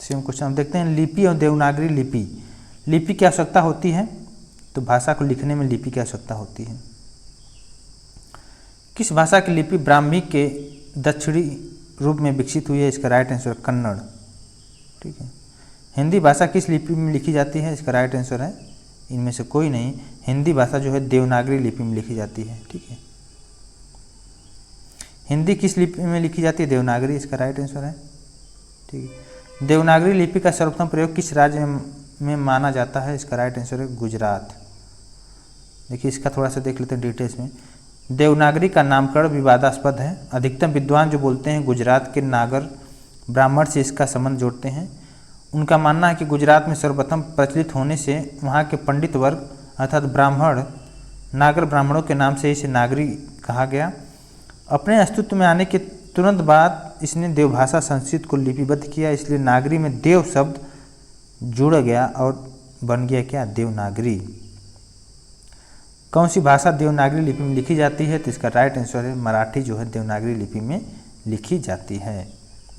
सेम क्वेश्चन हम देखते हैं। लिपि और देवनागरी लिपि, लिपि की आवश्यकता होती है, तो भाषा को लिखने में लिपि की आवश्यकता होती है। किस भाषा की लिपि ब्राह्मी के दक्षिणी रूप में विकसित हुई है, इसका राइट आंसर कन्नड़। ठीक है। हिंदी भाषा किस लिपि में लिखी जाती है, इसका राइट आंसर है इनमें से कोई नहीं, हिंदी भाषा जो है देवनागरी लिपि में लिखी जाती है। ठीक है, हिंदी किस लिपि में लिखी जाती है, देवनागरी, इसका राइट आंसर है। ठीक है। देवनागरी लिपि का सर्वप्रथम प्रयोग किस राज्य में माना जाता है, इसका राइट आंसर है गुजरात। देखिए इसका थोड़ा सा देख लेते हैं डिटेल्स में। देवनागरी का नामकरण विवादास्पद है। अधिकतम विद्वान जो बोलते हैं गुजरात के नागर ब्राह्मण से इसका संबंध जोड़ते हैं। उनका मानना है कि गुजरात में सर्वप्रथम प्रचलित होने से वहाँ के पंडित वर्ग अर्थात ब्राह्मण नागर ब्राह्मणों के नाम से इसे नागरी कहा गया। अपने अस्तित्व में आने के तुरंत बाद इसने देवभाषा संस्कृत को लिपिबद्ध किया, इसलिए नागरी में देव शब्द जुड़ गया और बन गया क्या, देवनागरी। कौन सी भाषा देवनागरी लिपि में लिखी जाती है, तो इसका राइट आंसर है मराठी जो है देवनागरी लिपि में लिखी जाती है।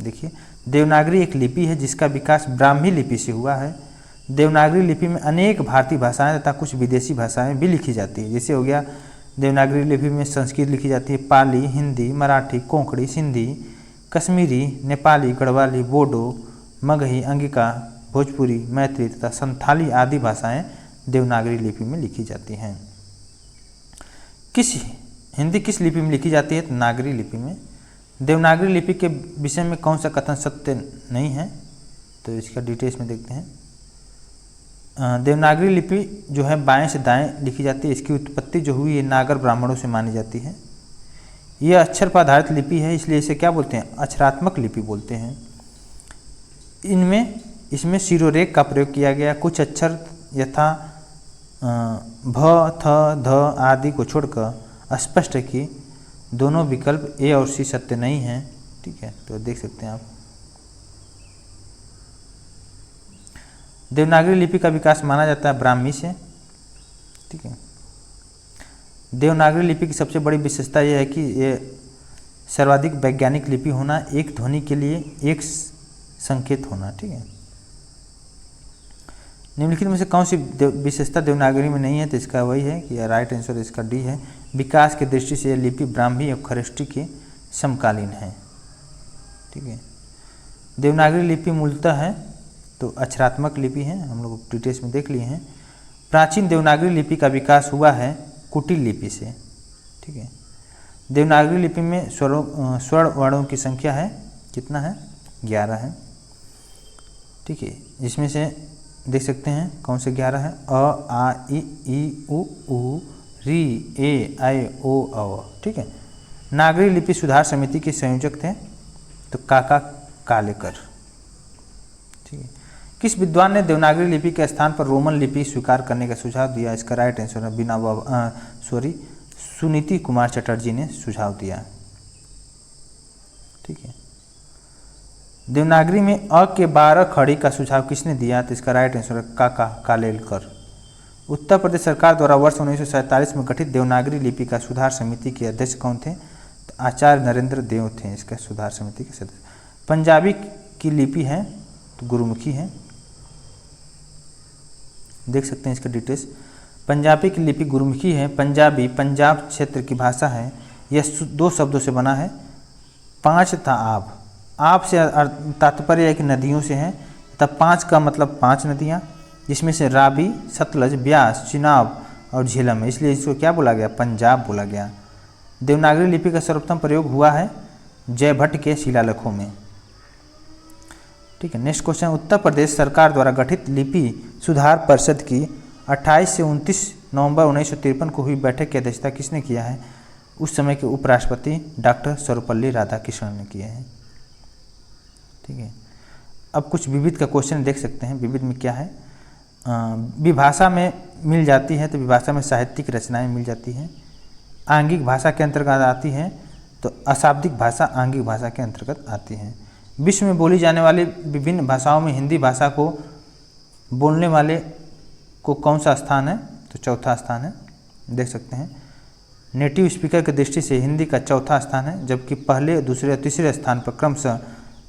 देखिए देवनागरी एक लिपि है जिसका विकास ब्राह्मी लिपि से हुआ है। देवनागरी लिपि में अनेक भारतीय भाषाएं तथा कुछ विदेशी भाषाएं भी लिखी जाती है, जैसे हो गया देवनागरी लिपि में संस्कृत लिखी जाती है, पाली, हिंदी, मराठी, कोंकणी, सिंधी, कश्मीरी, नेपाली, गढ़वाली, बोडो, मगही, अंगिका, भोजपुरी, मैथिली तथा संथाली आदि भाषाएं देवनागरी लिपि में लिखी जाती हैं। हिंदी किस लिपि में लिखी जाती है, तो नागरी लिपि में। देवनागरी लिपि के विषय में कौन सा कथन सत्य नहीं है, तो इसका डिटेल्स में देखते हैं। देवनागरी लिपि जो है बाएं से दाएं लिखी जाती है, इसकी उत्पत्ति जो हुई है नागर ब्राह्मणों से मानी जाती है। यह अक्षर पर आधारित लिपि है, इसलिए इसे क्या बोलते हैं, अक्षरात्मक लिपि बोलते हैं। इसमें शिरोरेख का प्रयोग किया गया। कुछ अक्षर यथा भ, थ, ध आदि को छोड़कर स्पष्ट है कि दोनों विकल्प ए और सी सत्य नहीं है। ठीक है, तो देख सकते हैं आप। देवनागरी लिपि का विकास माना जाता है ब्राह्मी से। ठीक है, देवनागरी लिपि की सबसे बड़ी विशेषता यह है कि ये सर्वाधिक वैज्ञानिक लिपि होना, एक ध्वनि के लिए एक संकेत होना। ठीक है, निम्नलिखित में से कौन सी विशेषता देवनागरी में नहीं है, तो इसका वही है कि राइट आंसर इसका डी है। विकास की दृष्टि से यह लिपि ब्राह्मी और खरोष्ठी के समकालीन है। ठीक है, देवनागरी लिपि मूलतः है तो अक्षरात्मक लिपि है, हम लोग डिटेल्स में देख लिए हैं। प्राचीन देवनागरी लिपि का विकास हुआ है कुटिल लिपि से। ठीक है, देवनागरी लिपि में स्वर्ण वर्णों की संख्या है, कितना है, 11 है। ठीक है, जिसमें से देख सकते हैं कौन से 11 है, अ, आ, ई, उ, री, ए, आई, ओ, अ। ठीक है, नागरी लिपि सुधार समिति के संयोजक थे तो काका कालेकर। ठीक है, किस विद्वान ने देवनागरी लिपि के स्थान पर रोमन लिपि स्वीकार करने का सुझाव दिया, इसका राइट आंसर है सुनीति कुमार चटर्जी ने सुझाव दिया। ठीक है, देवनागरी में अ के 12 खड़ी का सुझाव किसने दिया, तो इसका राइट आंसर है काका कालेलकर। उत्तर प्रदेश सरकार द्वारा वर्ष 1947 में गठित देवनागरी लिपि का सुधार समिति के अध्यक्ष कौन थे, तो आचार्य नरेंद्र देव थे इसका सुधार समिति के सदस्य। पंजाबी की लिपि है तो गुरुमुखी है, देख सकते हैं इसका डिटेल्स। पंजाबी की लिपि गुरुमुखी है। पंजाबी पंजाब क्षेत्र की भाषा है। यह 2 शब्दों से बना है, 5 तथा आब। आब से तात्पर्य है कि नदियों से है, तथा 5 का मतलब 5 नदियाँ, जिसमें से रावी, सतलज, ब्यास, चिनाब और झेलम है, इसलिए इसको क्या बोला गया? पंजाब बोला गया। देवनागरी लिपि का सर्वप्रथम प्रयोग हुआ है जयभट्ट के शिलालेखों में। ठीक है, नेक्स्ट क्वेश्चन, उत्तर प्रदेश सरकार द्वारा गठित लिपि सुधार परिषद की 28 से 29 नवंबर 1953 को हुई बैठक की अध्यक्षता किसने किया है? उस समय के उपराष्ट्रपति डॉक्टर सर्वपल्ली राधाकृष्णन ने किए हैं। ठीक है, अब कुछ विविध का क्वेश्चन देख सकते हैं। विविध में क्या है? विभाषा में मिल जाती है, तो विभाषा में साहित्यिक रचनाएं मिल जाती हैं। आंगिक भाषा के अंतर्गत आती हैं, तो अशाब्दिक भाषा आंगिक भाषा के अंतर्गत आती हैं। विश्व में बोली जाने वाली विभिन्न भाषाओं में हिंदी भाषा को बोलने वाले को कौन सा स्थान है? तो चौथा स्थान है, देख सकते हैं। नेटिव स्पीकर की दृष्टि से हिंदी का चौथा स्थान है, जबकि पहले, दूसरे और तीसरे स्थान पर क्रमशः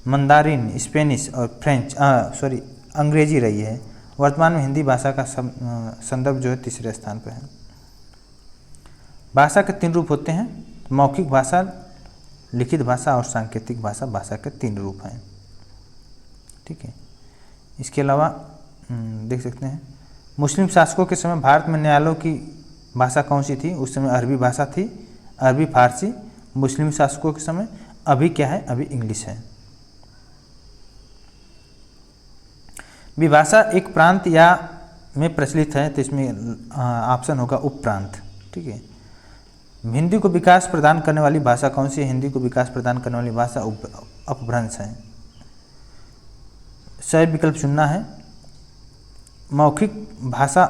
मंदारिन, स्पेनिश और अंग्रेजी रही है। वर्तमान में हिंदी भाषा का संदर्भ जो है तीसरे स्थान पर है। भाषा के 3 रूप होते हैं, मौखिक भाषा, लिखित भाषा और सांकेतिक भाषा। भाषा के 3 रूप हैं। ठीक है, इसके अलावा देख सकते हैं, मुस्लिम शासकों के समय भारत में न्यायालयों की भाषा कौन सी थी? उस समय अरबी भाषा थी, अरबी फारसी। मुस्लिम शासकों के समय अभी क्या है? अभी इंग्लिश है। विभाषा एक प्रांत या में प्रचलित है, तो इसमें ऑप्शन होगा उपप्रांत। ठीक है, हिंदी को विकास प्रदान करने वाली भाषा कौन सी है? हिंदी को विकास प्रदान करने वाली भाषा अपभ्रंश है। सही विकल्प चुनना है। मौखिक भाषा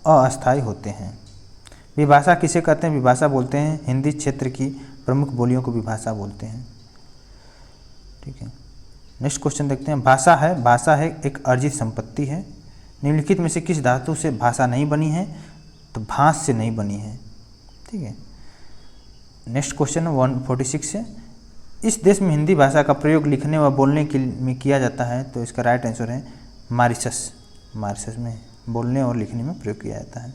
अस्थायी होते हैं। विभाषा किसे कहते हैं? विभाषा बोलते हैं हिंदी क्षेत्र की प्रमुख बोलियों को विभाषा बोलते हैं। ठीक है, नेक्स्ट क्वेश्चन देखते हैं। भाषा है एक अर्जित संपत्ति है। निम्नलिखित में से किस धातु से भाषा नहीं बनी है? तो भांस से नहीं बनी है। ठीक है, नेक्स्ट क्वेश्चन 146 है। इस देश में हिंदी भाषा का प्रयोग लिखने व बोलने के में किया जाता है, तो इसका राइट आंसर है मॉरिशस। मॉरिशस में बोलने और लिखने में प्रयोग किया जाता है।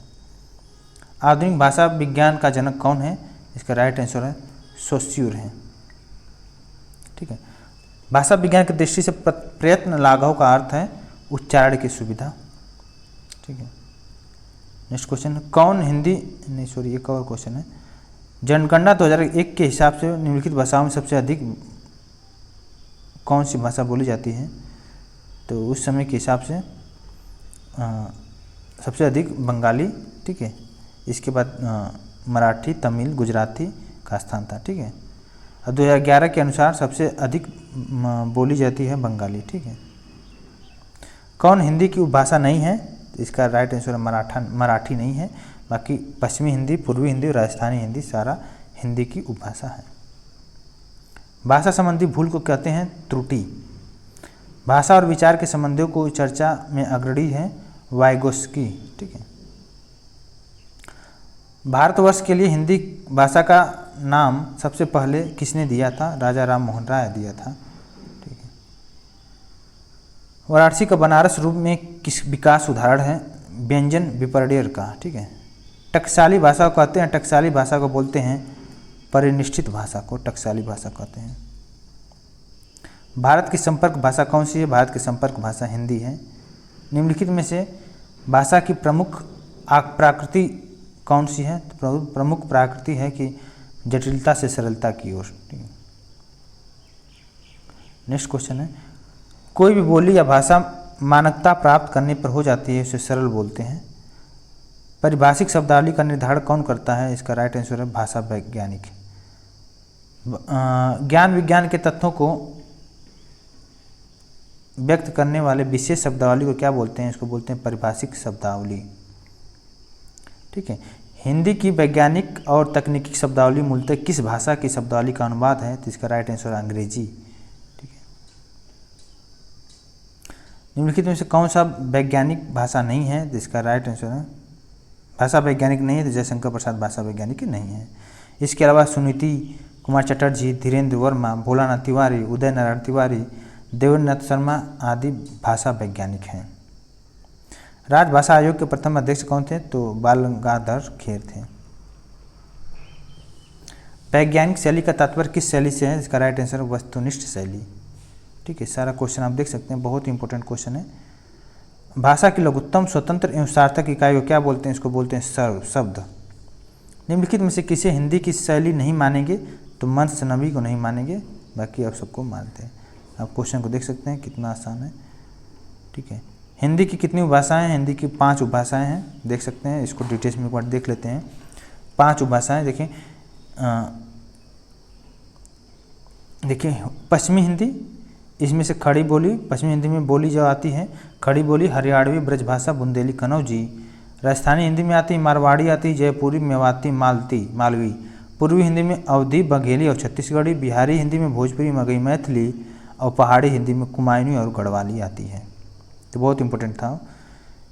आधुनिक भाषा विज्ञान का जनक कौन है? इसका राइट आंसर है सोस्यूर है। ठीक है, भाषा विज्ञान की दृष्टि से प्रयत्न लाघव का अर्थ है उच्चारण की सुविधा। ठीक है, नेक्स्ट क्वेश्चन, एक और क्वेश्चन है। जनगणना 2001 के हिसाब से निम्नलिखित भाषाओं में सबसे अधिक कौन सी भाषा बोली जाती है? तो उस समय के हिसाब से सबसे अधिक बंगाली। ठीक है, इसके बाद मराठी, तमिल, गुजराती का स्थान था। ठीक है, और 2011 के अनुसार सबसे अधिक बोली जाती है बंगाली। ठीक है, कौन हिंदी की उपभाषा नहीं है? तो इसका राइट आंसर मराठी नहीं है। बाकी पश्चिमी हिंदी, पूर्वी हिंदी और राजस्थानी हिंदी सारा हिंदी की उपभाषा है। भाषा संबंधी भूल को कहते हैं त्रुटि। भाषा और विचार के संबंधों को चर्चा में अग्रणी है वाइगोस्की। ठीक है, भारतवर्ष के लिए हिंदी भाषा का नाम सबसे पहले किसने दिया था? राजा राम मोहन राय दिया था। ठीक है, वाराणसी का बनारस रूप में किस विकास उदाहरण है? व्यंजन विपर्डेयर का। ठीक है, टकसाली भाषा को कहते हैं, टकसाली भाषा को बोलते हैं परिनिष्ठित भाषा को टकसाली भाषा कहते हैं। भारत की संपर्क भाषा कौन सी है? भारत की संपर्क भाषा हिंदी है। निम्नलिखित में से भाषा की प्रमुख प्राकृति कौन सी है? तो प्रमुख प्राकृति है कि जटिलता से सरलता की ओर। नेक्स्ट क्वेश्चन है, कोई भी बोली या भाषा मानकता प्राप्त करने पर हो जाती है, उसे सरल बोलते हैं। परिभाषिक शब्दावली का निर्धारण कौन करता है? इसका राइट आंसर है भाषा वैज्ञानिक। ज्ञान विज्ञान के तथ्यों को व्यक्त करने वाले विशेष शब्दावली को क्या बोलते हैं? इसको बोलते हैं परिभाषिक शब्दावली। ठीक है, हिंदी की वैज्ञानिक और तकनीकी शब्दावली मूलतः किस भाषा की शब्दावली का अनुवाद है? तो इसका राइट आंसर है अंग्रेजी। ठीक है, निम्नलिखित में से कौन सा वैज्ञानिक भाषा नहीं है? तो इसका राइट आंसर है भाषा वैज्ञानिक नहीं है, तो जयशंकर प्रसाद भाषा वैज्ञानिक नहीं है। इसके अलावा सुनीति कुमार चटर्जी, धीरेन्द्र वर्मा, भोलानाथ तिवारी, उदय नारायण तिवारी, देवेंद्र नाथ शर्मा आदि भाषा वैज्ञानिक हैं। राजभाषा आयोग के प्रथम अध्यक्ष कौन थे? तो बाल गंगाधर खेर थे। वैज्ञानिक शैली का तात्पर्य किस शैली से है? इसका राइट आंसर वस्तुनिष्ठ शैली। ठीक है, सारा क्वेश्चन आप देख सकते हैं, बहुत इंपॉर्टेंट क्वेश्चन है। भाषा की लघुत्तम स्वतंत्र एवं सार्थक इकाई को क्या बोलते हैं? इसको बोलते हैं सर्व शब्द। निम्नलिखित में से किसे हिंदी की शैली नहीं मानेंगे? तो मन्सनबी को नहीं मानेंगे, बाकी आप सबको मानते हैं। आप क्वेश्चन को देख सकते हैं, कितना आसान है। ठीक है, हिंदी की कितनी उपभाषाएं हैं? हिंदी की 5 उपभाषाएं हैं, देख सकते हैं। इसको डिटेल्स में एक बार देख लेते हैं। 5 उपभाषाएं देखिए, पश्चिमी हिंदी, इसमें से खड़ी बोली, पश्चिमी हिंदी में बोली जो आती है खड़ी बोली, हरियाणवी, ब्रजभाषा, बुंदेली, कनौजी। राजस्थानी हिंदी में आती है मारवाड़ी आती है, जयपुरी, मेवाती, मालवी। पूर्वी हिंदी में अवधी, बघेली और छत्तीसगढ़ी। बिहारी हिंदी में भोजपुरी, मगही, मैथिली और पहाड़ी हिंदी में कुमायूनी और गढ़वाली आती है। तो बहुत इंपॉर्टेंट था।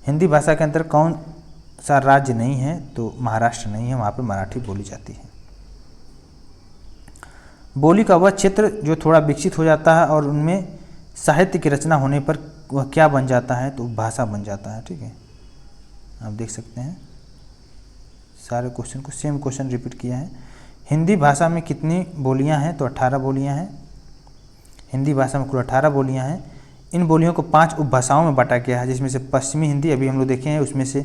हिंदी भाषा के अंदर कौन सा राज्य नहीं है? तो महाराष्ट्र नहीं है, वहाँ पर मराठी बोली जाती है। बोली का वह क्षेत्र जो थोड़ा विकसित हो जाता है और उनमें साहित्य की रचना होने पर वह क्या बन जाता है? तो भाषा बन जाता है। ठीक है, आप देख सकते हैं, सारे क्वेश्चन को सेम क्वेश्चन रिपीट किया है। हिंदी भाषा में कितनी बोलियां हैं? तो 18 बोलियां हैं। हिंदी भाषा में कुल 18 बोलियां हैं। इन बोलियों को 5 उपभाषाओं में बांटा गया है, जिसमें से पश्चिमी हिंदी अभी हम लोग देखे हैं, उसमें से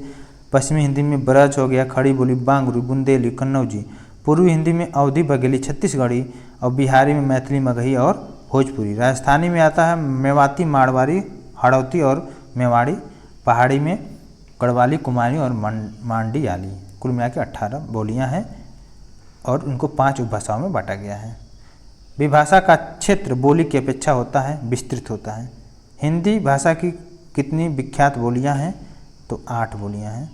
पश्चिमी हिंदी में ब्रज हो गया, खड़ी बोली, बांगरू, बुंदेली, कन्नौजी। पूर्वी हिंदी में अवधी, बघेली, छत्तीसगढ़ी और बिहारी में मैथिली, मगही और भोजपुरी। राजस्थानी में आता है मेवाती, मारवाड़ी, हाड़ौती और मेवाड़ी। पहाड़ी में गढ़वाली, कुमायूनी और मांडी आली। कुल मिला के 18 बोलियाँ हैं और उनको 5 उपभाषाओं में बांटा गया है। विभाषा का क्षेत्र बोली की अपेक्षा होता है विस्तृत होता है। हिंदी भाषा की कितनी विख्यात बोलियां हैं? तो 8 बोलियां हैं।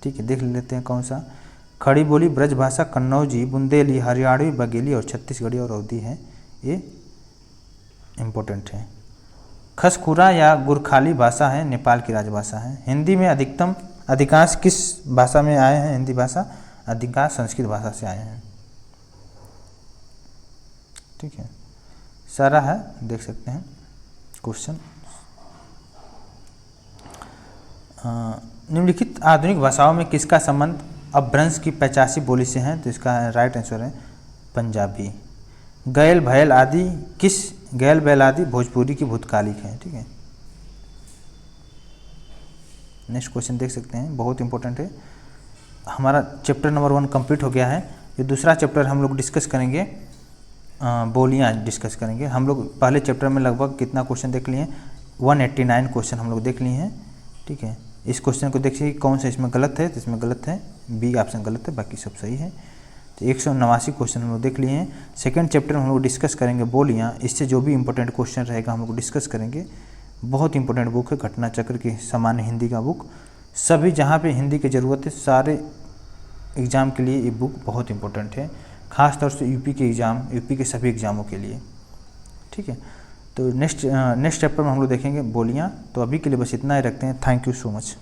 ठीक है, देख लेते हैं कौन सा। खड़ी बोली, ब्रजभाषा, कन्नौजी, बुंदेली, हरियाणवी, बघेली और छत्तीसगढ़ी और अवधी है, ये इम्पोर्टेंट है। खसखुरा या गुरखाली भाषा है, नेपाल की राजभाषा है। हिंदी में अधिकांश किस भाषा में आए हैं? हिंदी भाषा अधिकांश संस्कृत भाषा से आए हैं। ठीक है, सारा है, देख सकते हैं क्वेश्चन। निम्नलिखित आधुनिक भाषाओं में किसका संबंध अपभ्रंश की 85 बोली से है? तो इसका राइट आंसर है पंजाबी। गैल भैल आदि गैल बैल आदि भोजपुरी की भूतकालिक है। ठीक है, नेक्स्ट क्वेश्चन देख सकते हैं, बहुत इंपॉर्टेंट है। हमारा चैप्टर नंबर 1 कंप्लीट हो गया है। ये दूसरा चैप्टर हम लोग डिस्कस करेंगे, बोलियाँ डिस्कस करेंगे। हम लोग पहले चैप्टर में लगभग कितना क्वेश्चन देख लिए हैं? 189 क्वेश्चन हम लोग देख लिए हैं। ठीक है, इस क्वेश्चन को देखिए कौन सा इसमें गलत है। तो इसमें गलत है, बी ऑप्शन गलत है, बाकी सब सही है। तो 189 क्वेश्चन हम लोग देख लिए हैं। सेकंड चैप्टर में हम लोग डिस्कस करेंगे बोलियाँ। इससे जो भी इंपॉर्टेंट क्वेश्चन रहेगा हम लोग डिस्कस करेंगे। बहुत इंपॉर्टेंट बुक है, घटना चक्र की सामान्य हिंदी का बुक। सभी जहाँ पे हिंदी की ज़रूरत है सारे एग्ज़ाम के लिए ये बुक बहुत इंपॉर्टेंट है, ख़ास तौर से यूपी के सभी एग्ज़ामों के लिए। ठीक है, तो नेक्स्ट चैप्टर में हम लोग देखेंगे बोलियाँ। तो अभी के लिए बस इतना ही रखते हैं। Thank you so much.